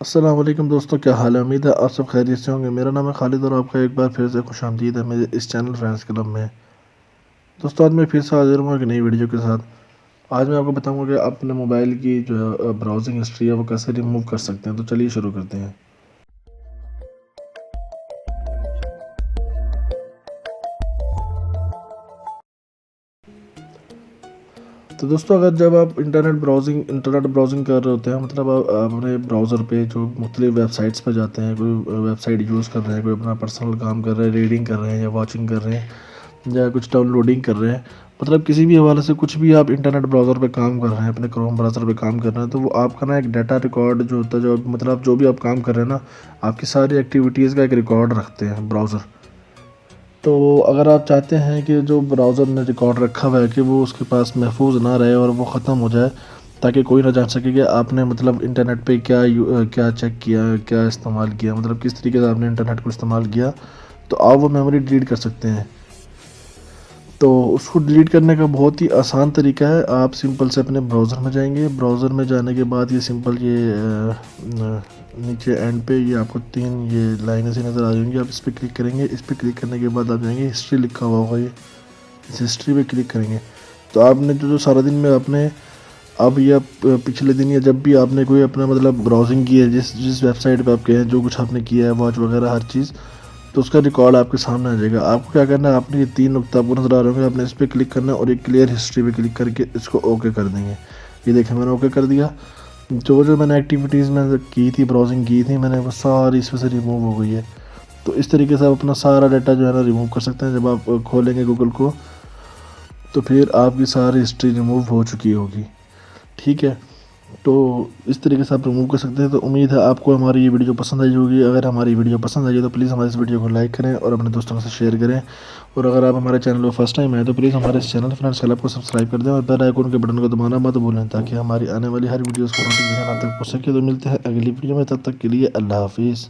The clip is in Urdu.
السلام علیکم دوستوں، کیا حال ہے؟ امید ہے آپ سب خیریت سے ہوں گے۔ میرا نام ہے خالد اور آپ کا ایک بار پھر سے خوش آمدید ہے میرے اس چینل فرینڈس کلب میں۔ دوستوں، آج میں پھر سے حاضر ہوں ایک نئی ویڈیو کے ساتھ۔ آج میں آپ کو بتاؤں گا کہ آپ اپنے موبائل کی جو براؤزنگ ہسٹری ہے وہ کیسے ریموو کر سکتے ہیں۔ تو چلیے شروع کرتے ہیں۔ تو دوستوں، اگر جب آپ انٹرنیٹ براؤزنگ کر رہے ہوتے ہیں، مطلب آپ اپنے براؤزر پہ جو مختلف ویب سائٹس پہ جاتے ہیں، کوئی ویب سائٹ یوز کر رہے ہیں، کوئی اپنا پرسنل کام کر رہے ہیں، ریڈنگ کر رہے ہیں یا واچنگ کر رہے ہیں یا کچھ ڈاؤن لوڈنگ کر رہے ہیں، مطلب کسی بھی حوالے سے کچھ بھی آپ انٹرنیٹ براؤزر پہ کام کر رہے ہیں، اپنے کروم براؤزر پہ کام کر رہے ہیں، تو وہ آپ کا نا ایک ڈیٹا ریکارڈ جو ہوتا ہے، جو مطلب جو بھی آپ کام کر رہے ہیں نا، آپ کی ساری ایکٹیویٹیز کا ایک ریکارڈ رکھتے ہیں براؤزر۔ تو اگر آپ چاہتے ہیں کہ جو براؤزر نے ریکارڈ رکھا ہوا ہے کہ وہ اس کے پاس محفوظ نہ رہے اور وہ ختم ہو جائے، تاکہ کوئی نہ جان سکے کہ آپ نے مطلب انٹرنیٹ پہ کیا چیک کیا، کیا استعمال کیا، مطلب کس طریقے سے آپ نے انٹرنیٹ کو استعمال کیا، تو آپ وہ میموری ڈیلیٹ کر سکتے ہیں۔ تو اس کو ڈیلیٹ کرنے کا بہت ہی آسان طریقہ ہے۔ آپ سمپل سے اپنے براؤزر میں جائیں گے، براؤزر میں جانے کے بعد یہ سمپل نیچے اینڈ پہ یہ آپ کو 3 یہ لائنیں سی نظر آ جائیں گی، آپ اس پہ کلک کریں گے۔ اس پہ کلک کرنے کے بعد آپ جائیں گے، ہسٹری لکھا ہوا ہوگا، یہ اس ہسٹری پہ کلک کریں گے تو آپ نے جو سارا دن میں آپ نے اب یا پچھلے دن یا جب بھی آپ نے کوئی اپنا مطلب براؤزنگ کی ہے، جس ویب سائٹ پہ آپ گئے ہیں، جو کچھ آپ نے کیا ہے، واچ وغیرہ ہر چیز، تو اس کا ریکارڈ آپ کے سامنے آ جائے گا۔ آپ کو کیا کرنا ہے، آپ نے یہ 3 نقطہ آپ کو نظر آ رہے ہوں گے، آپ نے اس پہ کلک کرنا ہے اور ایک کلیئر ہسٹری پہ کلک کر کے اس کو اوکے کر دیں گے۔ یہ دیکھیں میں نے اوکے کر دیا۔ جو میں نے ایکٹیویٹیز میں کی تھی، براؤزنگ کی تھی میں نے، وہ ساری اس میں سے ریموو ہو گئی ہے۔ تو اس طریقے سے آپ اپنا سارا ڈیٹا جو ہے نا ریموو کر سکتے ہیں۔ جب آپ کھولیں گے گوگل کو تو پھر آپ کی ساری ہسٹری ریموو ہو چکی ہوگی، ٹھیک ہے؟ تو اس طریقے سے آپ ریموو کر سکتے ہیں۔ تو امید ہے آپ کو ہماری یہ ویڈیو پسند آئی ہوگی۔ اگر ہماری ویڈیو پسند آئی ہے تو پلیز ہمارے اس ویڈیو کو لائک کریں اور اپنے دوستوں کے ساتھ شیئر کریں، اور اگر آپ ہمارے چینل پہ فرسٹ ٹائم آئے تو پلیز ہمارے اس چینل فرینڈس کلب کو سبسکرائب کر دیں اور بیل آئیکن کے بٹن کو دبانا مت بھولیں، تاکہ ہماری آنے والی ہر ویڈیوز کو نوٹیفیکیشن آپ تک پہنچ سکے۔ تو ملتے ہیں اگلی ویڈیو میں، تب تک کے لیے اللہ حافظ۔